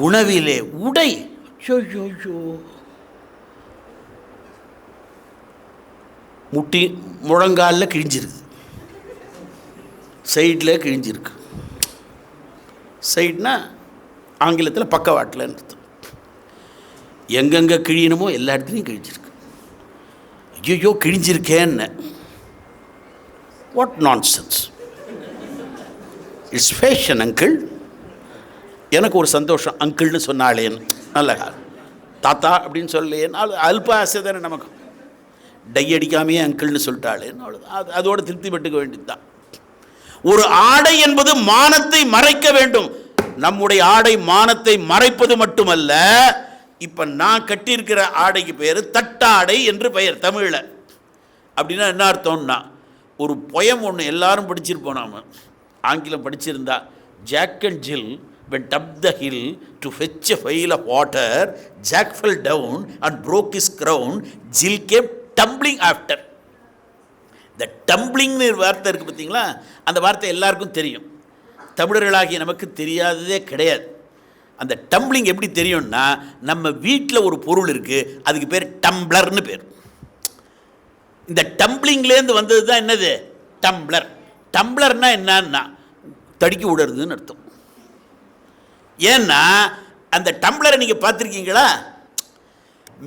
உணவிலே, உடை, முட்டி முழங்காலில் கிழிஞ்சிருக்கு, சைடில் கிழிஞ்சிருக்கு. சைட்னா ஆங்கிலத்தில் பக்கவாட்டில் அர்த்தம். எங்கெங்கே கிழியணுமோ எல்லா இடத்துலையும் கிழிஞ்சிருக்கு. ஐயோ கிழிஞ்சிருக்கேன்னு, what nonsense, it's fashion uncle. எனக்கு ஒரு சந்தோஷம், அங்கிள்னு சொன்னாலேன்னு, நல்ல தாத்தா அப்படின்னு சொல்லேன்னு, அது அல்ப ஆசை தானே நமக்கு. டை அடிக்காமையே அங்கிள்னு சொல்லிட்டாளேன்னு, அவ்வளோதான். அதோடு திருப்தி பட்டுக்க வேண்டியது தான். ஒரு ஆடை என்பது மானத்தை மறைக்க வேண்டும். நம்முடைய ஆடை மானத்தை மறைப்பது மட்டுமல்ல, இப்போ நான் கட்டியிருக்கிற ஆடைக்கு பேர் தட்டாடை என்று பெயர் தமிழில். அப்படின்னா என்ன அர்த்தம்னா, ஒரு பொயம் ஒன்று எல்லாரும் படிச்சிருப்போம். நாம் ஆங்கிலம் படிச்சிருந்தா, Jack and Jill went up the hill to fetch a pail of water. Jack fell down and broke his crown. Jill came tumbling after. இந்த டம்பிளிங்னு வார்த்தை இருக்குது பார்த்தீங்களா, அந்த வார்த்தை எல்லாருக்கும் தெரியும். தமிழர்களாகிய நமக்கு தெரியாததே கிடையாது. அந்த டம்பிளிங் எப்படி தெரியும்னா, நம்ம வீட்டில் ஒரு பொருள் இருக்குது, அதுக்கு பேர் டம்ளர்னு பேர். இந்த டம்பிளிங்லேருந்து வந்தது தான் என்னது, டம்ளர். டம்ளர்னா என்னன்னா தடுக்கி விடுறதுன்னு அர்த்தம். ஏன்னா அந்த டம்ளரை நீங்கள் பார்த்துருக்கீங்களா,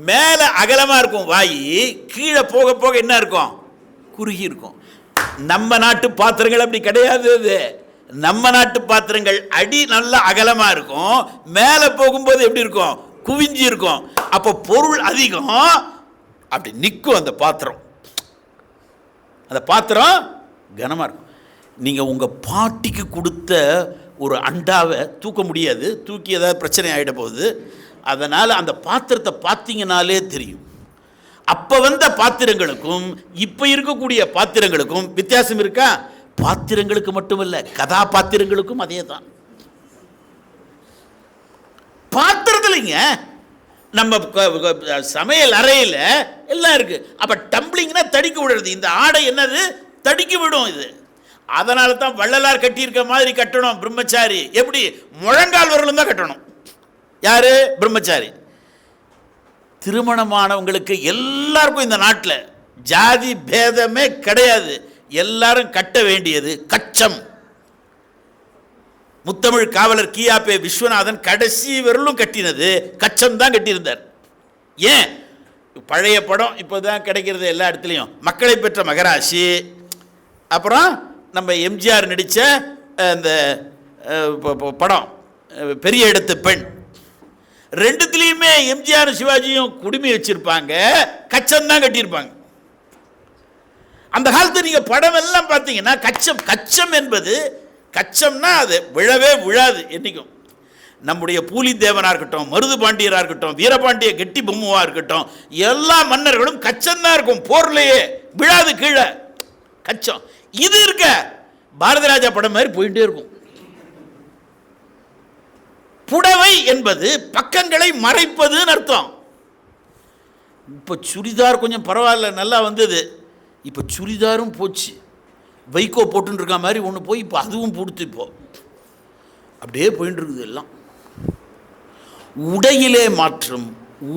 மேலே அகலமாக இருக்கும் வாய், கீழே போக போக என்ன இருக்கும், குறுகி இருக்கும். நம்ம நாட்டு பாத்திரங்கள் அப்படி கிடையாது. அது நம்ம நாட்டு பாத்திரங்கள் அடி நல்லா அகலமாக இருக்கும், மேலே போகும்போது எப்படி இருக்கும், குவிஞ்சி இருக்கும். அப்போ பொருள் அதிகம், அப்படி நிற்கும் அந்த பாத்திரம். அந்த பாத்திரம் கனமாக இருக்கும். நீங்கள் உங்கள் பாட்டிக்கு கொடுத்த ஒரு அண்டாவை தூக்க முடியாது, தூக்கி ஏதாவது பிரச்சனை ஆகிட போகுது. அதனால் அந்த பாத்திரத்தை பார்த்தீங்கனாலே தெரியும். அப்போ வந்த பாத்திரங்களுக்கும் இப்போ இருக்கக்கூடிய பாத்திரங்களுக்கும் வித்தியாசம் இருக்கா? பாத்திரங்களுக்கு மட்டுமல்ல, கதாபாத்திரங்களுக்கும் அதே தான். பாத்திரத்துலைங்க நம்ம சமையல் அறையில் எல்லாம் இருக்குது. அப்போ டம்ப்ளிங்னா தடிக்க விடுறது. இந்த ஆடை என்னது, தடிக்க விடும் இது. அதனால தான் வள்ளலார் கட்டியிருக்க மாதிரி கட்டணும் பிரம்மச்சாரி. எப்படி, முழங்கால் வரலும் தான் கட்டணும். யாரு, பிரம்மச்சாரி. திருமணமானவங்களுக்கு எல்லாருக்கும் இந்த நாட்டில் ஜாதி பேதமே கிடையாது, எல்லாரும் கட்ட வேண்டியது கச்சம். முத்தமிழ் காவலர் கியாபே விஸ்வநாதன் கடைசி வரலும் கட்டினது கச்சம் தான் கட்டியிருந்தார். ஏன், பழைய படம் இப்போ தான் கிடைக்கிறது எல்லா இடத்துலையும். மக்களை பெற்ற மகராசி, அப்புறம் நம்ம எம்ஜிஆர் நடித்த அந்த படம் பெரிய இடத்து பெண், ரெண்டுத்துலேயுமே எம்ஜிஆர் சிவாஜியும் குடுமி வச்சிருப்பாங்க, கச்சம் தான் கட்டியிருப்பாங்க. அந்த காலத்து நீங்கள் படம் எல்லாம் பார்த்தீங்கன்னா கச்சம். கச்சம் என்பது, கச்சம்னா அது விழவே விழாது என்றைக்கும். நம்முடைய பூலித்தேவனாக இருக்கட்டும், மருது பாண்டியராக இருக்கட்டும், வீரபாண்டிய கெட்டி பொம்முவாக இருக்கட்டும், எல்லா மன்னர்களும் கச்சம் தான் இருக்கும், போர்லையே விழாது கீழே கச்சம். இது இருக்க பாரதி ராஜா படம் மாதிரி போயிட்டே இருக்கும். புடவை என்பது பக்கங்களை மறைப்பதுன்னு அர்த்தம். இப்போ சுடிதார் கொஞ்சம் பரவாயில்ல, நல்லா வந்தது. இப்போ சுடிதாரும் போச்சு, வைகோ போட்டுன்னு இருக்க மாதிரி ஒன்று போய் இப்போ அதுவும் போடுத்து, இப்போ அப்படியே போயிட்டு இருக்குது எல்லாம். உடையிலே மாற்றம்,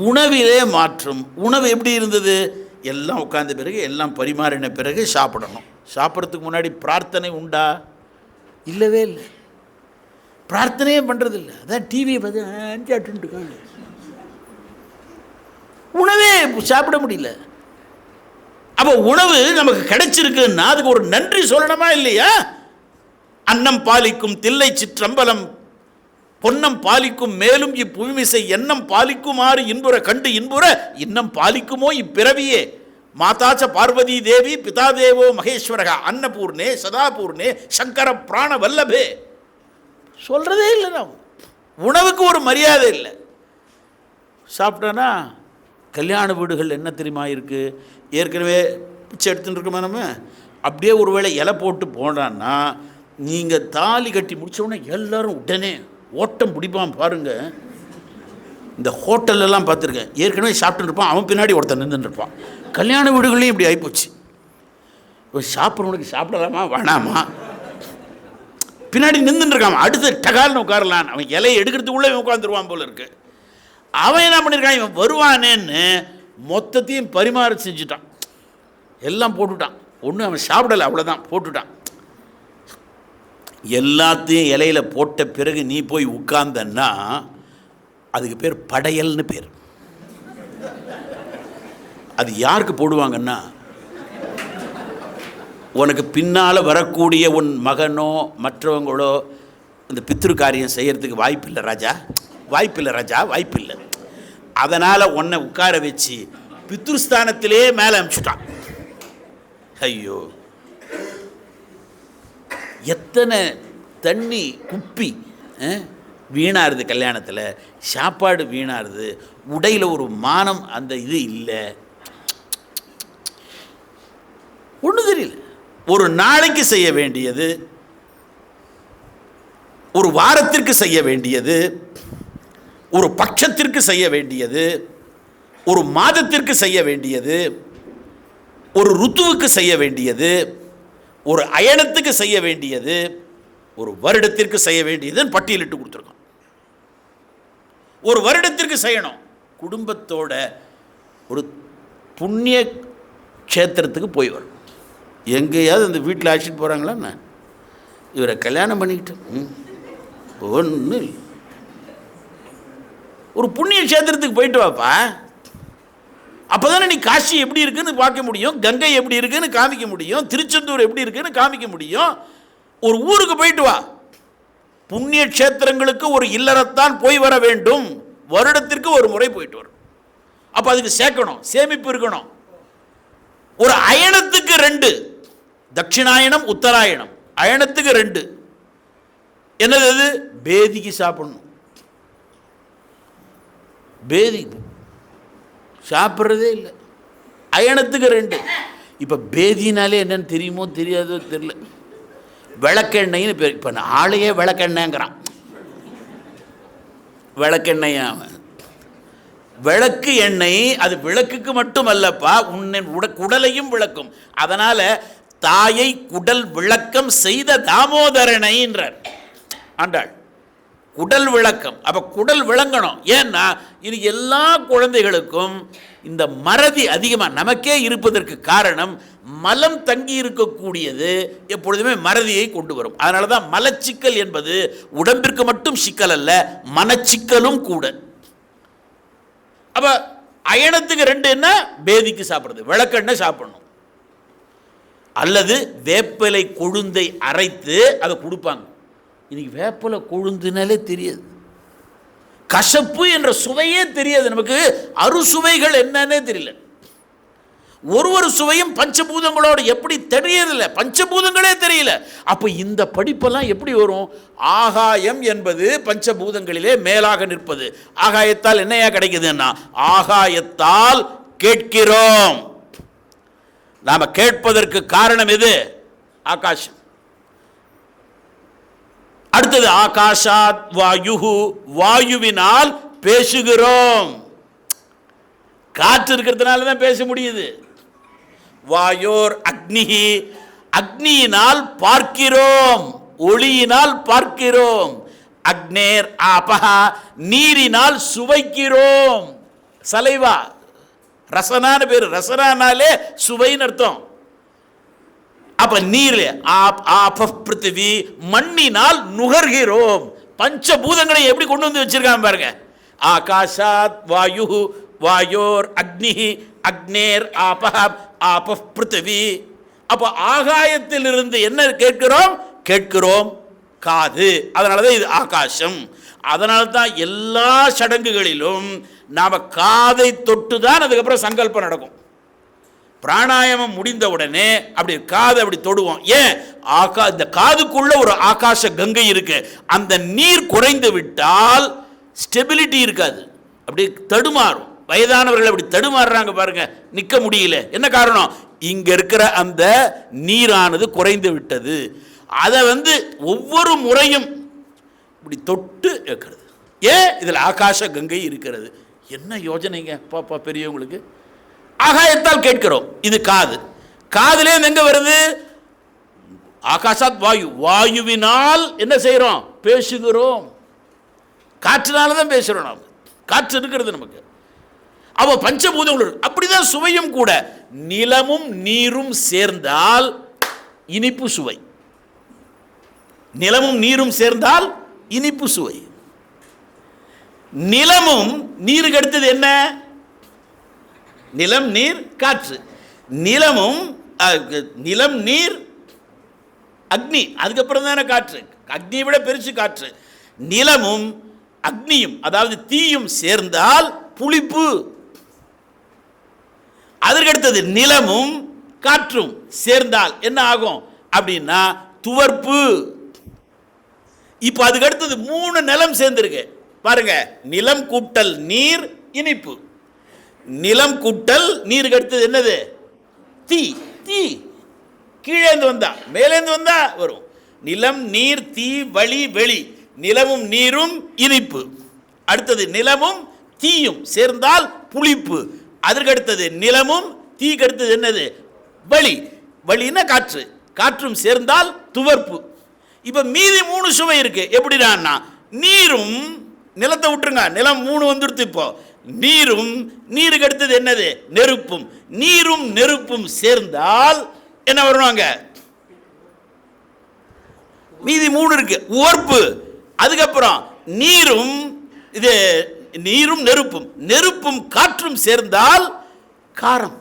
உணவிலே மாற்றம். உணவு எப்படி இருந்தது, எல்லாம் உட்கார்ந்த பிறகு எல்லாம் பரிமாறின பிறகு சாப்பிடணும். சாப்பிட்றதுக்கு முன்னாடி பிரார்த்தனை உண்டா? இல்லவே இல்லை, பிரார்த்தனையே பண்ணுறதில்ல. அதான் டிவியை பார்த்து உணவே சாப்பிட முடியல. அப்போ உணவு நமக்கு கிடைச்சிருக்குன்னா அதுக்கு ஒரு நன்றி சொல்லணுமா இல்லையா? அன்னம் பாலிக்கும் தில்லை சிற்றம்பலம், பொன்னம் பாலிக்கும் மேலும் இப்புவிமிசை, எண்ணம் பாலிக்குமாறு இன்புற கண்டு இன்புற இன்னம் பாலிக்குமோ இப்பிறவியே. மாதாச்ச பார்வதி தேவி பிதாதேவோ மகேஸ்வரகா அன்னபூர்ணே சதாபூர்ணே சங்கர பிராண வல்லபே. சொல்கிறதே இல்லை. நாம் உணவுக்கு ஒரு மரியாதை இல்லை. சாப்பிட்டோன்னா கல்யாண வீடுகள் என்ன தெரியுமா இருக்குது, ஏற்கனவே பிச்சை எடுத்துகிட்டு இருக்கோமா நம்ம, அப்படியே ஒரு வேளை இலை போட்டு போனான்னா நீங்கள் தாலி கட்டி முடித்தோடனே எல்லோரும் உடனே ஓட்டம் பிடிப்பான் பாருங்கள். இந்த ஹோட்டல்லாம் பார்த்துருக்கேன், ஏற்கனவே சாப்பிட்டுன்னு இருப்பான், அவன் பின்னாடி ஒருத்தன் நின்றுட்டு இருப்பான். கல்யாண வீடுகள்லையும் இப்படி ஆகிப்போச்சு. இப்போ சாப்பிட்றவனுக்கு சாப்பிடலாமா வேணாமா, பின்னாடி நின்றுட்டு இருக்கான். அடுத்து டகால்னு உட்காரலான், அவன் இலையை எடுக்கிறதுக்குள்ளே இவன் உட்காந்துருவான் போல இருக்கு. அவன் என்ன பண்ணியிருக்கான், இவன் வருவானேன்னு மொத்தத்தையும் பரிமாற செஞ்சுட்டான், எல்லாம் போட்டுட்டான். ஒன்றும் அவன் சாப்பிடலை, அவ்வளோதான் போட்டுட்டான். எல்லாத்தையும் இலையில போட்ட பிறகு நீ போய் உட்கார்ந்தன்னா அதுக்கு பேர் படையல்னு பேர். அது யாருக்கு போடுவாங்கன்னா, உனக்கு பின்னால் வரக்கூடிய உன் மகனோ மற்றவங்களோ இந்த பித்ரு காரியம் செய்கிறதுக்கு வாய்ப்பில்லை ராஜா, வாய்ப்பில்லை ராஜா, வாய்ப்பில்லை. அதனால் உன்னை உட்கார வச்சு பித்ருஸ்தானத்திலே மேலே அனுப்பிச்சுட்டான். ஐயோ, எத்தனை தண்ணி குப்பி வீணாருது, கல்யாணத்தில் சாப்பாடு வீணாருது, உடையில் ஒரு மானம் அந்த இது இல்லை, ஒன்றும் தெரியல. ஒரு நாளைக்கு செய்ய வேண்டியது, ஒரு வாரத்திற்கு செய்ய வேண்டியது, ஒரு பட்சத்திற்கு செய்ய வேண்டியது, ஒரு மாதத்திற்கு செய்ய வேண்டியது, ஒரு ருத்துவுக்கு செய்ய வேண்டியது, ஒரு அயனத்துக்கு செய்ய வேண்டியது, ஒரு வருடத்திற்கு செய்ய வேண்டியதுன்னு பட்டியலிட்டு கொடுத்துருக்கோம். ஒரு வருடத்திற்கு செய்யணும். குடும்பத்தோட ஒரு புண்ணிய க்ஷேத்திரத்துக்கு போய் வரும். எங்கேயாவது அந்த வீட்டில் அழைச்சிட்டு போகிறாங்களா? இவரை கல்யாணம் பண்ணிக்கிட்டு ஒன்று ஒரு புண்ணிய க்ஷேத்திரத்துக்கு போயிட்டு வாப்பா. அப்போ தானே நீ காசி எப்படி இருக்குன்னு பார்க்க முடியும், கங்கை எப்படி இருக்குன்னு காமிக்க முடியும், திருச்செந்தூர் எப்படி இருக்குன்னு காமிக்க முடியும். ஒரு ஊருக்கு போயிட்டு வா. புண்ணிய க்ஷேத்திரங்களுக்கு ஒரு இல்லறத்தான் போய் வர வேண்டும், வருடத்திற்கு ஒரு முறை போயிட்டு வரும். அப்போ அதுக்கு சேர்க்கணும், சேமிப்பு இருக்கணும். ஒரு அயனத்துக்கு 2, தட்சிணாயனம் உத்தராயணம். அயனத்துக்கு 2 என்னது? அது பேதிக்கு சாப்பிடணும். பேதி சாப்பிட்றதே இல்லை. அயனத்துக்கு 2. இப்போ பேதினாலே என்னன்னு தெரியுமோ தெரியாதோ தெரியல. விளக்கெண்ணெய்னு பேர். இப்போ ஆளையே விளக்கெண்ணெய்ங்கிறான். விளக்கெண்ணெய், விளக்கு எண்ணெய் அது விளக்குக்கு மட்டும் அல்லப்பா, உன்னை குடலையும் விளக்கும். அதனால தாயை குடல் விளக்கம் செய்த தாமோதரனைன்றார் ஆண்டாள். குடல் விளக்கம். அப்போ குடல் விளங்கணும். ஏன்னா இது எல்லா குழந்தைகளுக்கும் இந்த மறதி அதிகமாக நமக்கே இருப்பதற்கு காரணம் மலம் தங்கி இருக்கக்கூடியது எப்பொழுதுமே மறதியை கொண்டு வரும். அதனால தான் மலச்சிக்கல் என்பது உடம்பிற்கு மட்டும் சிக்கல் அல்ல, மனச்சிக்கலும் கூட. அப்போ அயனத்துக்கு 2 என்ன? பேதிக்கு சாப்பிட்றது, விளக்கெண்ணெய் சாப்பிடணும். அல்லது வேப்பிலை கொழுந்தை அரைத்து அதை கொடுப்பாங்க. இன்னைக்கு வேப்பிலை கொழுந்துனாலே தெரியாது, கசப்பு என்ற சுவையே தெரியாது நமக்கு, அறுசுவைகள் என்னன்னே தெரியல. ஒரு சுவையும் பஞ்சபூதங்களோடு எப்படி தெரியதில்லை, பஞ்சபூதங்களே தெரியல. அப்போ இந்த படிப்பெல்லாம் எப்படி வரும்? ஆகாயம் என்பது பஞ்சபூதங்களிலே மேலாக நிற்பது. ஆகாயத்தால் என்னையா கிடைக்குதுன்னா, ஆகாயத்தால் கேட்கிறோம். நாம கேட்பதற்கு காரணம் எது? ஆகாசம். அடுத்தது ஆகாஷாத் வாயுஹு, வாயுவினால் பேசுகிறோம். காற்று இருக்கிறதுனால தான் பேச முடியுது. வாயோர் அக்னிஹி, அக்னியினால் பார்க்கிறோம், ஒளியினால் பார்க்கிறோம். அக்னேர் ஆபஹா, நீரினால் சுவைக்கிறோம். சலைவா ரசனான பேர், ரசனானாலே சுவைன்னு அர்த்தம். அப்ப நீர் பிருத்திவி, மண்ணினால் நுகர்கிறோம். பஞ்சபூதங்களை எப்படி கொண்டு வந்து வச்சிருக்காங்க பாருங்க. ஆகாஷாத் வாயு, வாயோர் அக்னிஹி, அக்னேர் ஆபஹ, ஆப பிருத்திவி. அப்போ ஆகாயத்தில் இருந்து என்ன கேட்கிறோம்? கேட்கிறோம் காது. அதனாலதான் இது ஆகாசம். அதனால தான் எல்லா சடங்குகளிலும் நாம காதை தொட்டு தான் அதுக்கப்புறம் சங்கல்பம் நடக்கும். பிராணாயாமம் முடிந்த உடனே அப்படி காதை அப்படி தொடுவோம். ஏன்? இந்த காதுக்குள்ள ஒரு ஆகாச கங்கை இருக்கு. அந்த நீர் குறைந்து விட்டால் ஸ்டெபிலிட்டி இருக்காது, அப்படி தடுமாறும். வயதானவர்கள் அப்படி தடுமாறுறாங்க பாருங்க, நிற்க முடியல. என்ன காரணம்? இங்க இருக்கிற அந்த நீரானது குறைந்து விட்டது. அதை ஒவ்வொரு முறையும் இப்படி தொட்டு வைக்கிறது. ஏன்? இதில் ஆகாச கங்கை இருக்கிறது. என்ன யோஜனைங்க பாப்பா பெரியவங்களுக்கு. ஆகாயத்தால் கேட்கிறோம். இது காது. காதுலே எங்க வருது? ஆகாஷாத் வாயு, வாயுவினால் என்ன செய்கிறோம்? பேசுகிறோம். காற்றினால தான் பேசுகிறோம். நாம் காற்று இருக்கிறது நமக்கு. அவ பஞ்சபூதங்கள். அப்படிதான் சுவையும் கூட. நிலமும் நீரும் சேர்ந்தால் இனிப்பு சுவை. நிலமும் நீரும் சேர்ந்தால் இனிப்பு சுவை. நிலமும் நீருக்கு அடுத்தது என்ன? நிலம், நீர், காற்று. நிலமும் நிலம், நீர், அக்னி, அதுக்கப்புறம் தானே காற்று. அக்னியை விட பெருசு காற்று. நிலமும் அக்னியும் அதாவது தீயும் சேர்ந்தால் புளிப்பு. அதற்கடுத்தது நிலமும் காற்றும் சேர்ந்தால் என்ன ஆகும் அப்படின்னா துவர்ப்பு. இப்ப அதுக்கு அடுத்தது 3 நிலம் சேர்ந்திருக்கு பாருங்க. நிலம் கூட்டல் நீர் இனிப்பு. நிலம் கூட்டல் நீருக்கு அடுத்தது என்னது? தீ. தீ கீழேந்து வந்தா மேலேந்து வந்தா வரும். நிலம், நீர், தீ, வழி, வெளி. நிலமும் நீரும் இனிப்பு. அடுத்தது நிலமும் தீயும் சேர்ந்தால் புளிப்பு. அதற்கு அடுத்தது நிலமும் தீக்கு அடுத்தது என்னது? வழி. வழின்னா காற்று. காற்றும் சேர்ந்தால் துவர்ப்பு. இப்ப மீதி 3 சுவை இருக்கு. எப்படின்னா நீரும், நிலத்தை விட்டுருங்க, நிலம் 3 வந்துடுத்து. இப்போ நீரும், நீருக்கு அடுத்தது என்னது? நெருப்பும். நீரும் நெருப்பும் சேர்ந்தால் என்ன வருவாங்க? மீதி 3 இருக்கு. உவர்ப்பு. அதுக்கப்புறம் நீரும், இது நீரும் நெருப்பும், நெருப்பும் காற்றும் சேர்ந்தால் காரம்.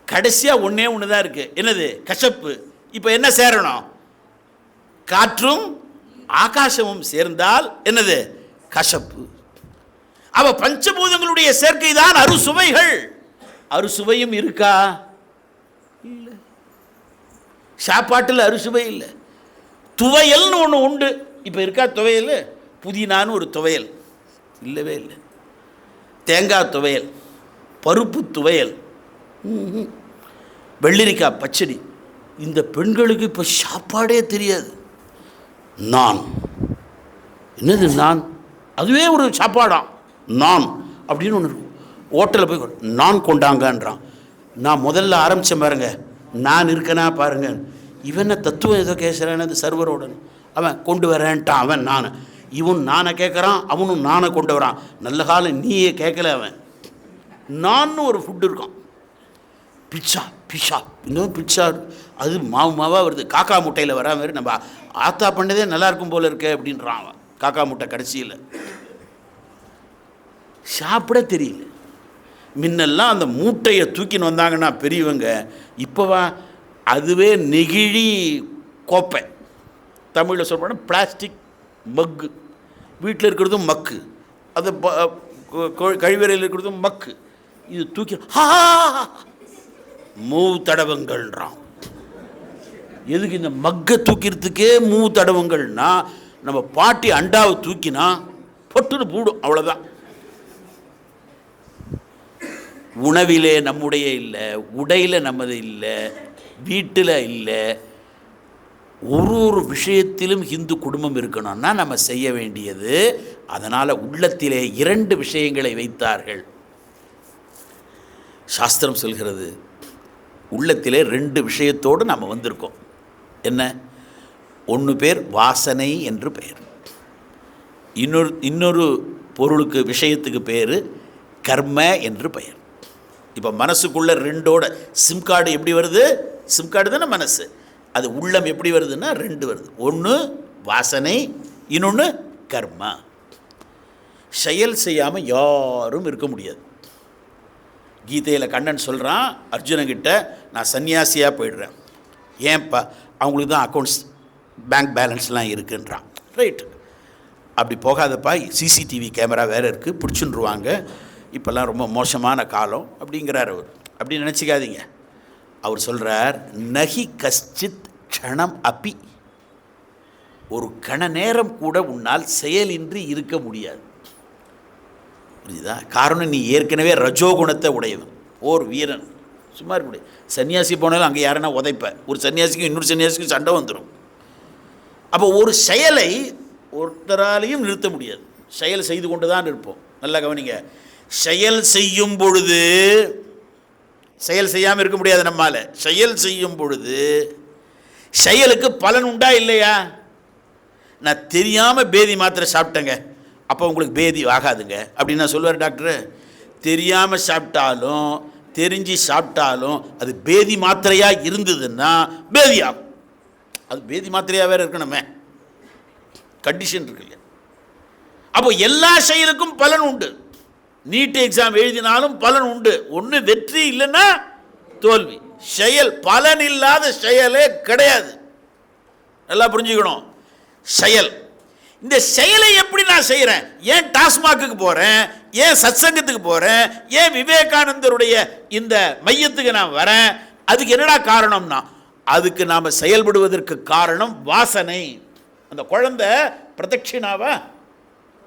கடைசியா ஒன்னே ஒண்ணுதான் இருக்கு. என்னது? கசப்பு. இப்ப என்ன சேரணும்? காற்றும் ஆகாசமும் சேர்ந்தால் என்னது? கசப்பு. அவ பஞ்சபூதங்களுடைய சேர்க்கை தான் அறுசுவைகள். அறுசுவையும் இருக்கா? இல்ல. சாப்பாட்டில் அறுசுவை இல்லை. துவையல்னு ஒன்று உண்டு. இப்போ இருக்கா துவையல்? புதினான்னு ஒரு துவையல் இல்லவே இல்லை. தேங்காய் துவையல், பருப்பு துவையல், வெள்ளரிக்காய் பச்சடி. இந்த பெண்களுக்கு இப்போ சாப்பாடே தெரியாது. நான் என்னது? நான் அதுவே ஒரு சாப்பாடாம். நான் அப்படின்னு ஒன்று இருக்கும். ஹோட்டலில் போய் நான் கொண்டாங்கன்றான். நான் முதல்ல ஆரம்பித்தேன் பாருங்க, நான் இருக்கனா பாருங்க. இவனை தத்துவம் ஏதோ கேட்குறான் அந்த சர்வரோட. அவன் கொண்டு வரேன்ட்டான். அவன் நான், இவன் நானை கேட்குறான், அவனும் நானை கொண்டு வரான். நல்ல காலம் நீயே கேட்கல. அவன் நான் ஒரு ஃபுட்டு இருக்கான். பிட்சா, பிஷா, இன்னும் பிட்சா. அது மாவு மாவாக வருது. காக்கா முட்டையில் வரா மாதிரி நம்ம ஆத்தா பண்ணதே நல்லா இருக்கும் போல இருக்கே அப்படின்றான் அவன். காக்கா முட்டை கடைசியில் சாப்பிட தெரியல. முன்னெல்லாம் அந்த மூட்டையை தூக்கின்னு வந்தாங்கன்னா பெரியவங்க. இப்போவா அதுவே நெகிழி கோப்பை. தமிழில் சொல்லப்போனால் பிளாஸ்டிக் மக்கு. வீட்டில் இருக்கிறதும் மக்கு, அது கழிவறையில் இருக்கிறதும் மக்கு. இது தூக்கி மூவு தடவங்கள்ன்றான். எதுக்கு? இந்த மக்கை தூக்கிறதுக்கே மூவு தடவங்கள்னா நம்ம பாட்டி அண்டாவை தூக்கினா பொட்டுன்னு போடும், அவ்வளோதான். உணவிலே நம்முடைய இல்லை, உடையில் நமது இல்லை, வீட்டில் இல்லை. ஒரு விஷயத்திலும் இந்து குடும்பம் இருக்கணும்னா நம்ம செய்ய வேண்டியது. அதனால் உள்ளத்திலே 2 விஷயங்களை வைத்தார்கள். சாஸ்திரம் சொல்கிறது, உள்ளத்திலே 2 விஷயத்தோடு நம்ம வந்திருக்கோம். என்ன? ஒன்று பேர் வாசனை என்று பெயர். இன்னொரு பொருளுக்கு, விஷயத்துக்கு பேர் கர்ம என்று பெயர். இப்போ மனசுக்குள்ள 2ஓட சிம் கார்டு எப்படி வருது? சிம் கார்டு தானே மனசு. அது உள்ளம் எப்படி வருதுன்னா 2 வருது. ஒன்று வாசனை, இன்னொன்று கர்மா. செயல் செய்யாமல் யாரும் இருக்க முடியாது. கீதையில் கண்ணன் சொல்கிறான் அர்ஜுனங்கிட்ட, நான் சன்னியாசியாக போயிடுறேன். ஏன்ப்பா? அவங்களுக்கு தான் அக்கௌண்ட்ஸ், பேங்க் பேலன்ஸ்லாம் இருக்குன்றான். ரைட், அப்படி போகாதப்பா, சிசிடிவி கேமரா வேறு இருக்குது, பிடிச்சுன்ருவாங்க, இப்போல்லாம் ரொம்ப மோசமான காலம் அப்படிங்கிறார் அவர். அப்படி நினச்சிக்காதீங்க. அவர் சொல்கிறார், நகி கஷ்டித் க்ஷணம் அப்பி, ஒரு கண நேரம் கூட உன்னால் செயலின்றி இருக்க முடியாது. புரியுதா? காரணம், நீ ஏற்கனவே ரஜோகுணத்தை உடையவன், ஓர் வீரன். சும்மா இருக்க முடியாது. சன்னியாசி போனாலும் அங்கே யாருன்னா உதைப்ப. ஒரு சன்னியாசிக்கும் இன்னொரு சன்னியாசிக்கும் சண்டை வந்துடும். அப்போ ஒரு செயலை ஒருத்தராலையும் நிறுத்த முடியாது. செயல் செய்து கொண்டு தான் இருப்போம். நல்லா கவனிங்க. செயல் செய்யும் பொழுது செயல் செய்யாமல் இருக்க முடியாது நம்மால். செயல் செய்யும் பொழுது செயலுக்கு பலன் உண்டா இல்லையா? நான் தெரியாமல் பேதி மாத்திரை சாப்பிட்டேங்க, அப்போ உங்களுக்கு பேதி ஆகாதுங்க அப்படின்னு நான் சொல்லுவார் டாக்டர். தெரியாமல் சாப்பிட்டாலும் தெரிஞ்சு சாப்பிட்டாலும் அது பேதி மாத்திரையாக இருந்ததுன்னா பேதி ஆகும். அது பேதி மாத்திரையாக வேறு இருக்கணுமே, கண்டிஷன் இருக்கு இல்லையா? அப்போ எல்லா செயலுக்கும் பலன் உண்டு. நீட் எக்ஸாம் எழுதினாலும் பலன் உண்டு. ஒன்று வெற்றி இல்லைன்னா தோல்வி. செயல் பலன் இல்லாத செயலே கிடையாது. நல்லா புரிஞ்சுக்கணும். செயல், இந்த செயலை எப்படி நான் செய்கிறேன்? ஏன் டாஸ்மாக்கு போகிறேன்? ஏன் சத்சங்கத்துக்கு போகிறேன்? ஏன் விவேகானந்தருடைய இந்த மையத்துக்கு நான் வரேன்? அதுக்கு என்னடா காரணம்னா, அதுக்கு நாம் செயல்படுவதற்கு காரணம் வாசனை. அந்த குழந்தை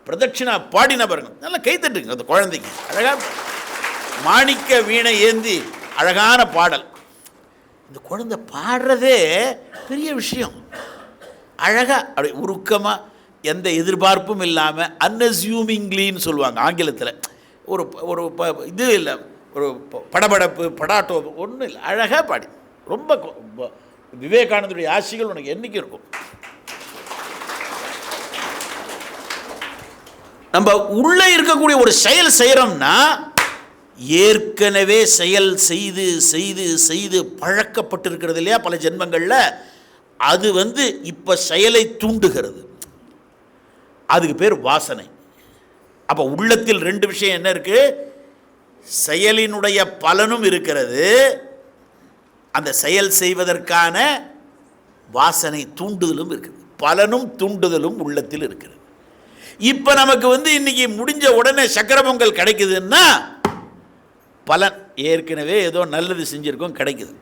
பிரதட்சிணா பாடின பாருங்க, நல்லா கைத்தட்டுங்க அந்த குழந்தைக்கு. அழகாக மாணிக்க வீணை ஏந்தி அழகான பாடல். இந்த குழந்தை பாடுறதே பெரிய விஷயம். அழகாக அப்படி உருக்கமாக, எந்த எதிர்பார்ப்பும் இல்லாமல், அன்அஸ்யூமிங்லின்னு சொல்லுவாங்க ஆங்கிலத்தில். ஒரு ஒரு இது இல்லை, ஒரு படபடப்பு படாட்டோ ஒன்றும் இல்லை, அழகாக பாடி. ரொம்ப விவேகானந்தருடைய ஆசைகள் உனக்கு என்றைக்கும் இருக்கும். நம்ம உள்ளே இருக்கக்கூடிய ஒரு செயல் செய்கிறோம்னா, ஏற்கனவே செயல் செய்து செய்து செய்து பழக்கப்பட்டிருக்கிறது இல்லையா பல ஜென்மங்களில், அது இப்போ செயலை தூண்டுகிறது. அதுக்கு பேர் வாசனை. அப்போ உள்ளத்தில் ரெண்டு விஷயம் என்ன இருக்கு? செயலினுடைய பலனும் இருக்கிறது, அந்த செயல் செய்வதற்கான வாசனை தூண்டுதலும் இருக்குது. பலனும் தூண்டுதலும் உள்ளத்தில் இருக்கிறது. இப்போ நமக்கு இன்னைக்கு முடிஞ்ச உடனே சக்கரை பொங்கல் கிடைக்குதுன்னா பலன் ஏற்கனவே ஏதோ நல்லது செஞ்சிருக்கோம், கிடைக்குது.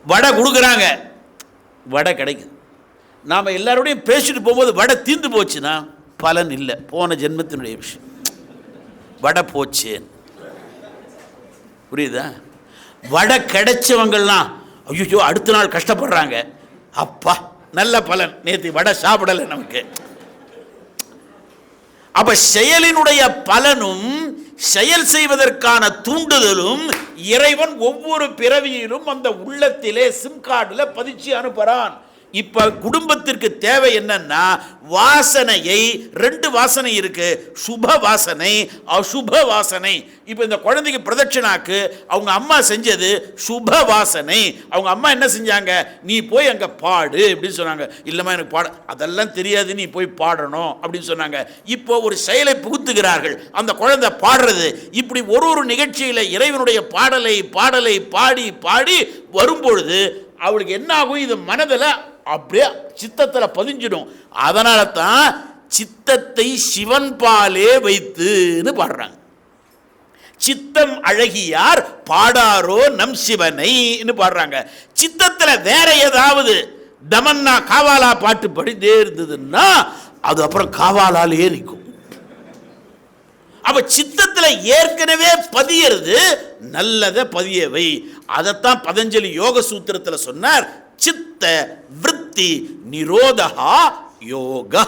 வடை கொடுக்குறாங்க, வடை கிடைக்குது. நாம் எல்லாரோடையும் பேசிட்டு போகும்போது வடை தீர்ந்து போச்சுன்னா பலன் இல்லை, போன ஜென்மத்தினுடைய விஷயம். வடை போச்சேன், புரியுதா? வடை கிடைச்சவங்கள்லாம் ஐயோ அடுத்த நாள் கஷ்டப்படுறாங்க, அப்பா நல்ல பலன், நேற்று வடை சாப்பிடலை நமக்கு. அப்ப செயலினுடைய பலனும் செயல் செய்வதற்கான தூண்டுதலும் இறைவன் ஒவ்வொரு பிறவியிலும் அந்த உள்ளத்திலே சிம் கார்டில் பதிச்சு அனுப்புறான். இப்ப குடும்பத்திற்கு தேவை என்னன்னா, வாசனையை, ரெண்டு வாசனை இருக்கு, சுப வாசனை அசுப வாசனை. இப்ப இந்த குழந்தைக்கு பிரதட்சணாக்கு அவங்க அம்மா செஞ்சது சுப வாசனை. அவங்க அம்மா என்ன செஞ்சாங்க? நீ போய் அங்க பாடு அப்படின்னு சொன்னாங்க. இல்லம்மா எனக்கு பாட அதெல்லாம் தெரியாது, நீ போய் பாடணும் அப்படின்னு சொன்னாங்க. இப்போ ஒரு செயலை புகுத்துகிறார்கள், அந்த குழந்தை பாடுறது. இப்படி ஒரு நிகழ்ச்சியில இறைவனுடைய பாடலை பாடலை பாடி பாடி வரும்பொழுது அவளுக்கு என்ன ஆகும்? இது மனதில் அப்படியே சித்தத்தில் பதிஞ்சிடும். அதனால தான் சித்தத்தை சிவன் பாலே வைத்துன்னு பாடுறாங்க. சித்தம் அழகியார் பாடாரோ நம் சிவனைன்னு பாடுறாங்க. சித்தத்தில் வேற ஏதாவது தமன்னா காவாலா பாட்டு படித்தே இருந்ததுன்னா அது அப்புறம் காவாலாலே நிற்கும். அப்ப சித்தத்தில் ஏற்கனவே பதியறது நல்லதை பதியவை. அதைத்தான் பதஞ்சலி யோக சூத்திரத்தில் சொன்னார், சித்த விருத்தி நிரோதா யோகா.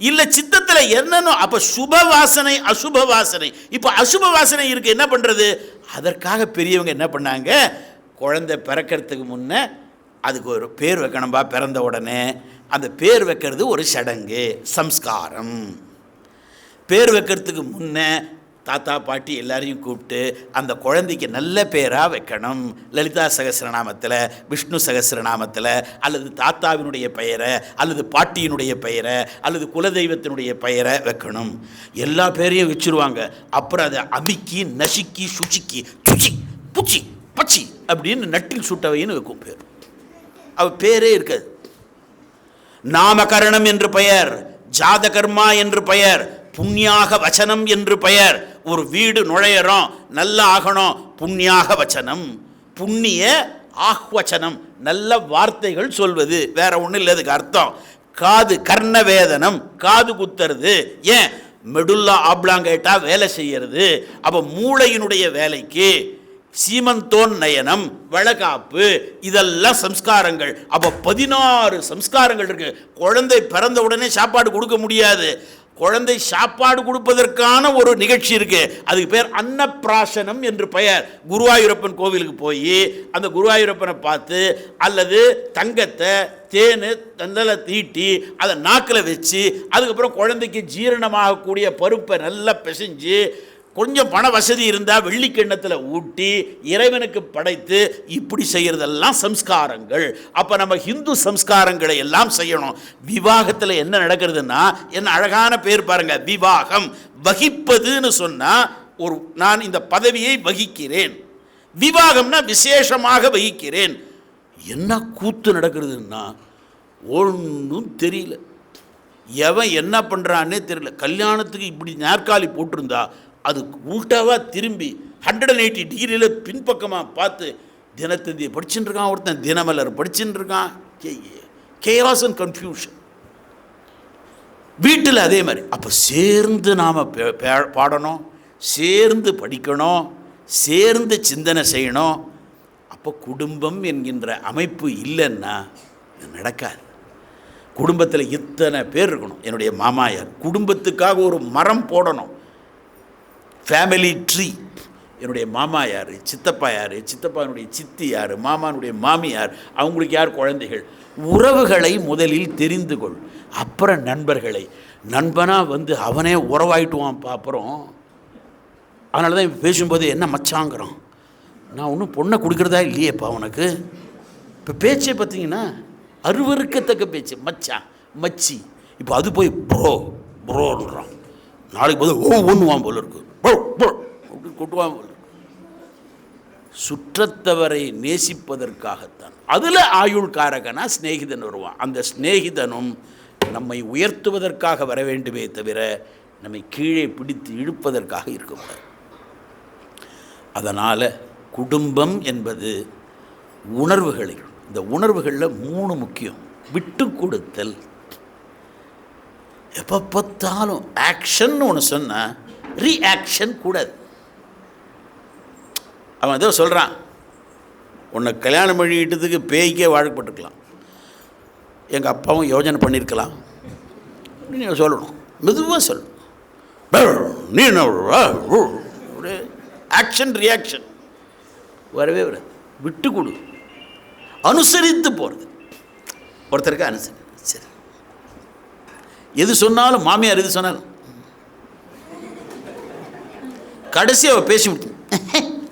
இல்ல சித்தத்தில் என்னன்னு, அப்ப சுப வாசனை அசுப வாசனை. இப்ப அசுப வாசனை இருக்கு, என்ன பண்றது? அதற்காக பெரியவங்க என்ன பண்ணாங்க? குழந்தை பிறக்கிறதுக்கு முன்ன அதுக்கு ஒரு பேர் வைக்கணும்பா. பிறந்த உடனே அந்த பேர் வைக்கிறது ஒரு சடங்கு, சம்ஸ்காரம். பேர் வைக்கிறதுக்கு முன்ன தாத்தா பாட்டி எல்லாரையும் கூப்பிட்டு அந்த குழந்தைக்கு நல்ல பேராக வைக்கணும். லலிதா சகஸ்ரநாமத்தில், விஷ்ணு சகஸ்ரநாமத்தில், அல்லது தாத்தாவினுடைய பெயரை அல்லது பாட்டியினுடைய பெயரை அல்லது குலதெய்வத்தினுடைய பெயரை வைக்கணும். எல்லா பேரையும் வச்சுருவாங்க. அப்புறம் அதை அமிக்கி நசுக்கி சுச்சிக்கி சுச்சி புச்சி பச்சி அப்படின்னு நட்டில் சுட்டவைன்னு வைக்கும் பேர். அவ பேரே இருக்காது. நாமகரணம் என்று பெயர், ஜாதகர்மா என்று பெயர், புண்ணியாக வச்சனம் என்று பெயர். ஒரு வீடு நுழையிறோம், நல்லா ஆகணும், புண்ணியாக வச்சனம், புண்ணிய ஆஹ்வச்சனம், நல்ல வார்த்தைகள் சொல்வது, வேற ஒன்றும் இல்லை. அதுக்கு அர்த்தம் காது கர்ணவேதனம், காது குத்துறது. ஏன்? மெடுல்லா ஆப்லாங்கேட்டா வேலை செய்யறது. அப்போ மூளையினுடைய வேலைக்கு சீமந்தோன் நயனம், வளகாப்பு, இதெல்லாம் சம்ஸ்காரங்கள். அப்போ 16 சம்ஸ்காரங்கள் இருக்கு. குழந்தை பிறந்த உடனே சாப்பாடு கொடுக்க முடியாது. குழந்தை சாப்பாடு கொடுப்பதற்கான ஒரு நிகழ்ச்சி இருக்கு, அதுக்கு பேர் அன்னப்பிராசனம் என்று பெயர். குருவாயூரப்பன் கோவிலுக்கு போய் அந்த குருவாயூரப்பனை பார்த்து அல்லது தங்கத்தை தேனு தந்தல தீட்டி அதை நாக்கில் வச்சு அதுக்கப்புறம் குழந்தைக்கு ஜீரணமாகக்கூடிய பருப்பை நல்லா பிசைஞ்சு கொஞ்சம் பண வசதி இருந்தால் வெள்ளிக்கிண்ணத்தில் ஊட்டி இறைவனுக்கு படைத்து இப்படி செய்கிறதெல்லாம் சம்ஸ்காரங்கள். அப்போ நம்ம ஹிந்து சம்ஸ்காரங்களை எல்லாம் செய்யணும். விவாகத்தில் என்ன நடக்கிறதுனா, என்ன அழகான பேர் பாருங்க, விவாகம். வகிப்பதுன்னு சொன்னால் ஒரு நான் இந்த பதவியை வகிக்கிறேன், விவாகம்னா விசேஷமாக வகிக்கிறேன். என்ன கூத்து நடக்கிறதுன்னா ஒன்றும் தெரியல, எவன் என்ன பண்ணுறான்னே தெரியல. கல்யாணத்துக்கு இப்படி நாற்காலி போட்டிருந்தா அது உல்டாவாக திரும்பி 180 டிகிரியில் பின்பக்கமாக பார்த்து தினத்தந்தியை படிச்சுட்டு இருக்கான், ஒருத்தன் தினமலர் படிச்சுட்டு இருக்கான். Chaos and confusion. வீட்டில் அதே மாதிரி. அப்போ சேர்ந்து நாம் பாடணும், சேர்ந்து படிக்கணும், சேர்ந்து சிந்தனை செய்யணும். அப்போ குடும்பம் என்கின்ற அமைப்பு இல்லைன்னா நடக்காது. குடும்பத்தில் இத்தனை பேர் இருக்கணும். என்னுடைய மாமாயார் குடும்பத்துக்காக ஒரு மரம் போடணும், ஃபேமிலி ட்ரீ. என்னுடைய மாமா யார், சித்தப்பா யார், சித்தப்பானுடைய சித்தி யார், மாமானுடைய மாமி யார், அவங்களுக்கு யார் குழந்தைகள். உறவுகளை முதலில் தெரிந்து கொள், அப்புறம் நண்பர்களை. நண்பனாக வந்து அவனே உறவாயிட்டுவான். அப்புறம் அதனால தான் இப்போ பேசும்போது என்ன மச்சாங்கிறான். நான் ஒன்றும் பொண்ணை கொடுக்குறதா இல்லையேப்பா உனக்கு. இப்போ பேச்சே பார்த்தீங்கன்னா அருவருக்கத்தக்க பேச்சு, மச்சான் மச்சி. இப்போ அது போய் ப்ரோ ப்ரோன்றான். நாளைக்கு போது ஒன்றுவான் போல இருக்கு, கொட்டுவான் போல. சுற்றத்தவரை நேசிப்பதற்காகத்தான். அதில் ஆயுள்காரகனா ஸ்நேகிதன் வருவான். அந்த ஸ்நேகிதனும் நம்மை உயர்த்துவதற்காக வர வேண்டுமே தவிர நம்மை கீழே பிடித்து இழுப்பதற்காக இருக்கக்கூடாது. அதனால் குடும்பம் என்பது உணர்வுகளை, இந்த உணர்வுகளில் 3 முக்கியம். விட்டு கொடுத்தல். எப்போ பார்த்தாலும் ஆக்ஷன் ஒன்று சொன்னால் ரியாக்ஷன் கூடாது. அவன் ஏதோ சொல்கிறான், உன்னை கல்யாணம் பண்ணிக்கிட்டதுக்கு பேய்க்கே வாழ்க்கப்பட்டிருக்கலாம், எங்கள் அப்பாவும் யோஜனை பண்ணியிருக்கலாம் அப்படின்னு சொல்லணும். மெதுவாக சொல்லணும். நீ என்ன ஒரு ஆக்ஷன் ரியாக்ஷன் வரவே வராது. விட்டு கொடு, அனுசரித்து போகிறது. ஒருத்தருக்கு அனுசரி, சரி எது சொன்னாலும் மாமியார் எது சொன்னாலும் கடைசி அவள் பேசி விட்டு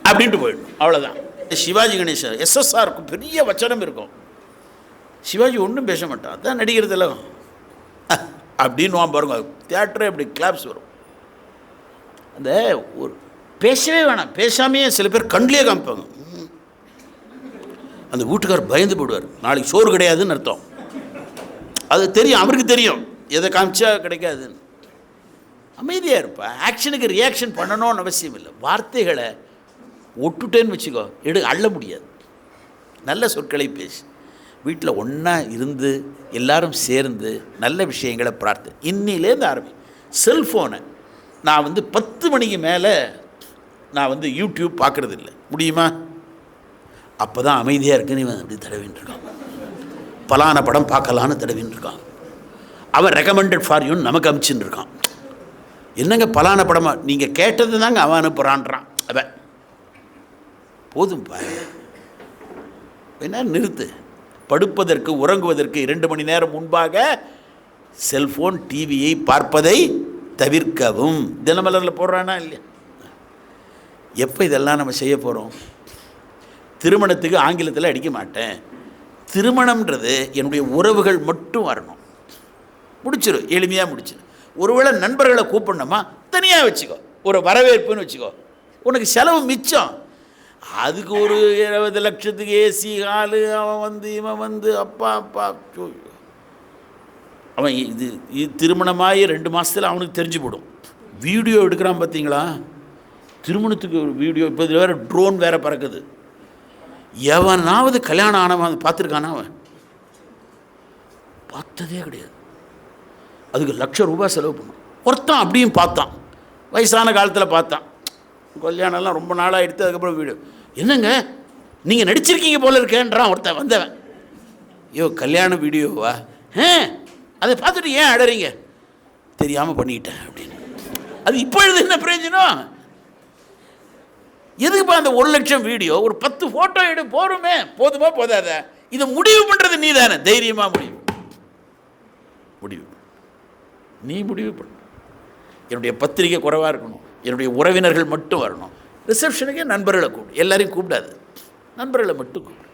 அப்படின்ட்டு போயிடும், அவ்வளோதான். சிவாஜி கணேசன் எஸ்எஸ்ஆருக்கு பெரிய வச்சனம் இருக்கும். சிவாஜி ஒன்றும் பேச மாட்டான், அதான் நடிக்கிறதெல்லாம் அப்படின்னு பாருங்க. தியேட்டரே அப்படி கிளாப்ஸ் வரும். அந்த ஒரு பேசவே வேணாம், பேசாமையே சில பேர் கண்ணிலே காமிப்பாங்க. அந்த வீட்டுக்காரர் பயந்து போடுவார், நாளைக்கு சோறு கிடையாதுன்னு அர்த்தம். அது தெரியும், அவருக்கு தெரியும் எதை காமிச்சா கிடைக்காதுன்னு. அமைதியாக இருப்பா. ஆக்ஷனுக்கு ரியாக்ஷன் பண்ணணும்னு அவசியம் இல்லை. வார்த்தைகளை ஒட்டுட்டேன்னு வச்சுக்கோ, அள்ள முடியாது. நல்ல சொற்களை பேசி வீட்டில் ஒன்றா இருந்து எல்லாரும் சேர்ந்து நல்ல விஷயங்களை பிரார்த்தனை. இன்னிலேருந்து ஆரம்பி. செல்ஃபோனை நான் 10 மணிக்கு மேலே நான் யூடியூப் பார்க்குறது இல்லை. முடியுமா? அப்போ தான் அமைதியாக இருக்குன்னு இவன் அப்படி தடவின்னு இருக்கான். பலான படம் பார்க்கலான்னு தடவின்னு இருக்கான். அவன் ரெக்கமெண்டட் ஃபார் யூன்னு நமக்கு அனுப்பிச்சுன்னு இருக்கான். என்னங்க பலான படமாக நீங்கள் கேட்டது தாங்க அவன் அனுப்புகிறான்றான். அவன் போதும்பா, என்ன நிறுத்து. படுப்பதற்கு உறங்குவதற்கு 2 மணி நேரம் முன்பாக செல்ஃபோன் டிவியை பார்ப்பதை தவிர்க்கவும். தினமலரில் போடுறானா இல்லையா? எப்போ இதெல்லாம் நம்ம செய்ய போகிறோம்? திருமணத்துக்கு ஆங்கிலத்தில் அடிக்க மாட்டேன். திருமணம்ன்றது என்னுடைய உறவுகள் மட்டும் வரணும். முடிச்சிடும், எளிமையாக முடிச்சிடும். ஒருவேளை நண்பர்களை கூப்பிடணுமா, தனியாக வச்சுக்கோ, ஒரு வரவேற்புன்னு வச்சுக்கோ, உனக்கு செலவு மிச்சம். அதுக்கு ஒரு 20 லட்சத்துக்கு ஏசி ஹாலு, அவன் இவன் அப்பா அப்பா அவன் இது திருமணமாகி 2 மாதத்தில் அவனுக்கு தெரிஞ்சு போடும். வீடியோ எடுக்கிறான் பார்த்தீங்களா, திருமணத்துக்கு ஒரு வீடியோ. இப்போ இதில் வேறு ட்ரோன் வேறு பறக்குது. எவனாவது கல்யாணம் ஆனவன் பார்த்துருக்கானா? அவன் பார்த்ததே கிடையாது. அதுக்கு ₹1,00,000 செலவு பண்ணும். ஒருத்தன் அப்படியும் பார்த்தான், வயசான காலத்தில் பார்த்தான். கல்யாணம்லாம் ரொம்ப நாளாக எடுத்து அதுக்கப்புறம் வீடியோ. என்னங்க நீங்கள் நடிச்சிருக்கீங்க போல இருக்கேன்றான் ஒருத்தன் வந்தவன். ஐயோ கல்யாண வீடியோவா? அதை பார்த்துட்டு ஏன் அடறீங்க? தெரியாமல் பண்ணிட்டேன் அப்படின்னு. அது இப்பொழுது என்ன பிரயோஜனம்? எதுக்குப்பா அந்த 1,00,000 வீடியோ? ஒரு 10 ஃபோட்டோ எடு, போருமே, போதுமா போதாத? இதை முடிவு பண்ணுறது நீ தானே. தைரியமாக முடிவு நீ முடிவு பண்ண. என்னுடைய பத்திரிகை குறைவாக இருக்கணும், என்னுடைய உறவினர்கள் மட்டும் வரணும், ரிசப்ஷனுக்கே நண்பர்களை கூப்பிடு, எல்லாரையும் கூப்பிடாது, நண்பர்களை மட்டும் கூப்பிடு.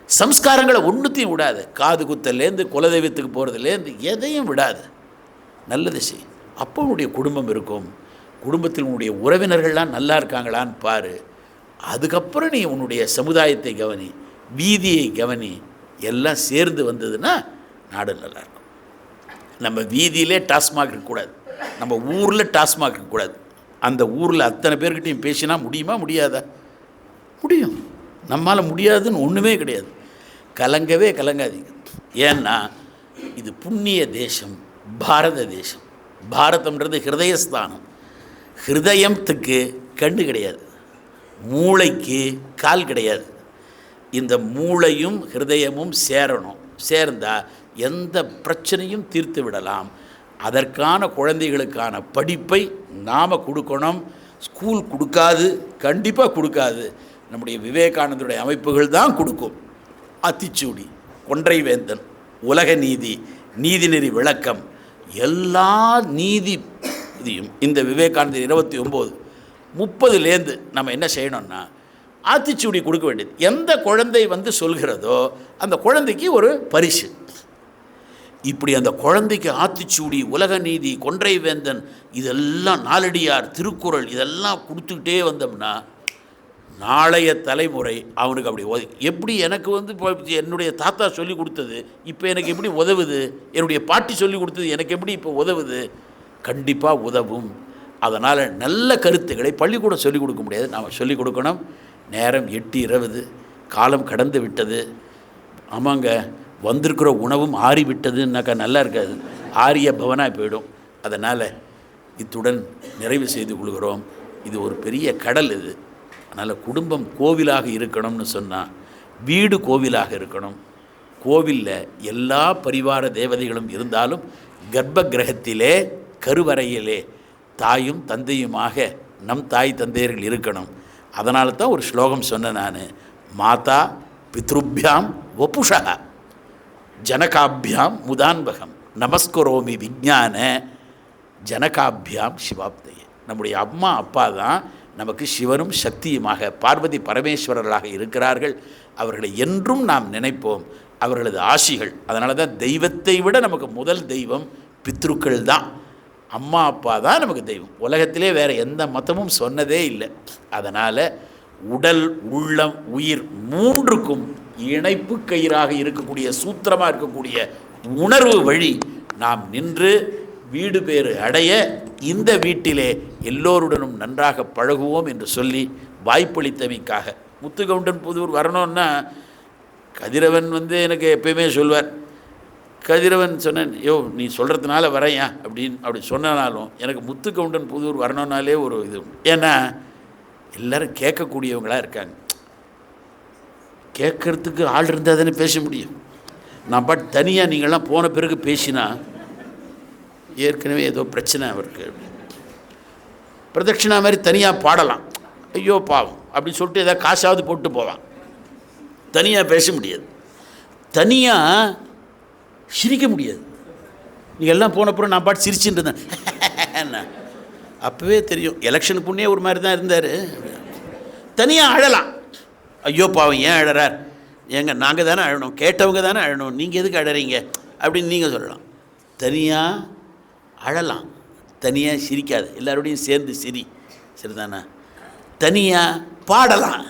சம்ஸ்காரங்களை ஒன்றுத்தையும் விடாது. காது குத்தலேருந்து குலதெய்வத்துக்கு போகிறதுலேருந்து எதையும் விடாது. நல்லது செய். அப்போ உன்னுடைய குடும்பம் இருக்கும். குடும்பத்தில் உன்னுடைய உறவினர்கள்லாம் நல்லா இருக்காங்களான்னு பாரு. அதுக்கப்புறம் நீ உன்னுடைய சமுதாயத்தை கவனி, வீதியை கவனி. எல்லாம் சேர்ந்து வந்ததுன்னா நாடு நல்லாயிருக்கும். நம்ம வீதியிலே டாஸ்மாக் இருக்கக்கூடாது, நம்ம ஊரில் டாஸ்மாக் இருக்கக்கூடாது. அந்த ஊரில் அத்தனை பேர்கிட்டையும் பேசினா முடியுமா? முடியாதா? முடியும். நம்மால் முடியாதுன்னு ஒன்றுமே கிடையாது. கலங்கவே கலங்காதீங்க. ஏன்னா இது புண்ணிய தேசம், பாரத தேசம். பாரதம்ன்றது ஹிருதயஸ்தானம். ஹிருதயத்துக்கு கண்ணு கிடையாது, மூளைக்கு கால் கிடையாது. இந்த மூளையும் ஹிருதயமும் சேரணும். சேர்ந்தால் எந்த பிரச்சனையும் தீர்த்து விடலாம். அதற்கான குழந்தைகளுக்கான படிப்பை நாம் கொடுக்கணும். ஸ்கூல் கொடுக்காது, கண்டிப்பாக கொடுக்காது. நம்முடைய விவேகானந்தருடைய அமைப்புகள் தான் கொடுக்கும். ஆத்திச்சூடி, கொன்றைவேந்தன், உலக நீதி, நீதிநெறி விளக்கம், எல்லா நீதி இதையும் இந்த விவேகானந்தர் 29-30லேருந்து நம்ம என்ன செய்யணும்னா ஆத்திச்சூடி கொடுக்க வேண்டியது. எந்த குழந்தை வந்து சொல்கிறதோ அந்த குழந்தைக்கு ஒரு பரிசு. இப்படி அந்த குழந்தைக்கு ஆத்திச்சூடி, உலக நீதி, கொன்றைவேந்தன், இதெல்லாம் நாலடியார், திருக்குறள், இதெல்லாம் கொடுத்துக்கிட்டே வந்தோம்னா நாளைய தலைமுறை அவனுக்கு அப்படி எப்படி எனக்கு வந்து இப்போ என்னுடைய தாத்தா சொல்லி கொடுத்தது இப்போ எனக்கு எப்படி உதவுது, என்னுடைய பாட்டி சொல்லி கொடுத்தது எனக்கு எப்படி இப்போ உதவுது? கண்டிப்பாக உதவும். அதனால் நல்ல கருத்துக்களை பள்ளிக்கூடம் சொல்லிக் கொடுக்க முடியாது, நாம் சொல்லிக் கொடுக்கணும். நேரம் 8:20, காலம் கடந்து விட்டது. ஆமாங்க, வந்திருக்கிற உணவும் ஆறிவிட்டதுன்னாக்கா நல்லா இருக்காது, ஆரிய பவனாக போயிடும். அதனால் இத்துடன் நிறைவு செய்து கொள்கிறோம். இது ஒரு பெரிய கடல் இது. அதனால் குடும்பம் கோவிலாக இருக்கணும்னு சொன்னால் வீடு கோவிலாக இருக்கணும். கோவிலில் எல்லா பரிவார தேவதைகளும் இருந்தாலும் கர்ப்ப கிரகத்திலே, கருவறையிலே தாயும் தந்தையுமாக நம் தாய் தந்தையர்கள் இருக்கணும். அதனால தான் ஒரு ஸ்லோகம் சொன்னேன் நான், மாதா பித்ருபியாம் வபுஷா ஜனகாபியாம் முதான்பகம் நமஸ்கரோமி விஜான ஜனகாபியாம் சிவாப்தையே. நம்முடைய அம்மா அப்பா தான் நமக்கு சிவனும் சக்தியுமாக, பார்வதி பரமேஸ்வரர்களாக இருக்கிறார்கள். அவர்களை என்றும் நாம் நினைப்போம், அவர்களது ஆசிகள். அதனால தான் தெய்வத்தை விட நமக்கு முதல் தெய்வம் பித்ருக்கள் தான். அம்மா அப்பா தான் நமக்கு தெய்வம். உலகத்திலே வேறு எந்த மதமும் சொன்னதே இல்லை. அதனால் உடல், உள்ளம், உயிர் மூன்றுக்கும் இணைப்பு கயிறாக இருக்கக்கூடிய, சூத்திரமாக இருக்கக்கூடிய உணர்வு வழி நாம் நின்று வீடு பேறு அடைய இந்த வீட்டிலே எல்லோருடனும் நன்றாக பழகுவோம் என்று சொல்லி வாய்ப்பளித்தமைக்காக முத்துக்கவுண்டன் புதூர் வரணும்னா கதிரவன் வந்து எனக்கு எப்பயுமே சொல்வார். கதிரவன் சொன்னேன், யோ நீ சொல்கிறதுனால வரையா அப்படி சொன்னாலும் எனக்கு முத்துக்கவுண்டன் புதூர் வரணுன்னாலே ஒரு இது. ஏன்னா எல்லோரும் கேட்கக்கூடியவங்களாக இருக்காங்க. கேட்குறதுக்கு ஆள் இருந்தால் தானே பேச முடியும். நான் பாட்டு தனியாக நீங்கள்லாம் போன பிறகு பேசினா ஏற்கனவே ஏதோ பிரச்சனை அவருக்கு, பிரதட்சிணா மாதிரி தனியாக பாடலாம், ஐயோ பாவம் அப்படின்னு சொல்லிட்டு ஏதாவது காசாவது போட்டு போவான். தனியாக பேச முடியாது, தனியாக சிரிக்க முடியாது. நீங்கள் எல்லாம் போனப்புறம் நான் பாட்டு சிரிச்சுட்டு இருந்தேன். அப்போவே தெரியும் எலெக்ஷனுக்கு முன்னே ஒரு மாதிரி தான் இருந்தார். தனியாக அழலாம், ஐயோ பாவம் ஏன் அழறார், ஏங்க நாங்கள் தானே அழணும், கேட்டவங்க தானே அழணும், நீங்கள் எதுக்கு அழறீங்க அப்படின்னு நீங்கள் சொல்லலாம். தனியாக அழலாம், தனியாக சிரிக்காது, எல்லாரோடையும் சேர்ந்து சரிதானா. தனியாக பாடலாம்,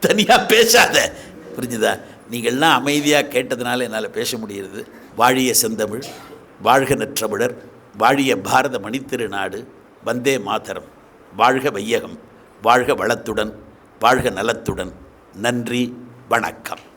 தனியாக பேசாத. புரிஞ்சுதா? நீங்கள்லாம் அமைதியாக கேட்டதுனால என்னால் பேச முடிகிறது. வாழிய செந்தமிழ், வாழ்க நற்றமிழர், வாழிய பாரத மணித்திருநாடு, வந்தே மாதரம், வாழ்க வையகம், வாழ்க வளத்துடன், வாழ்க நலத்துடன். நன்றி, வணக்கம்.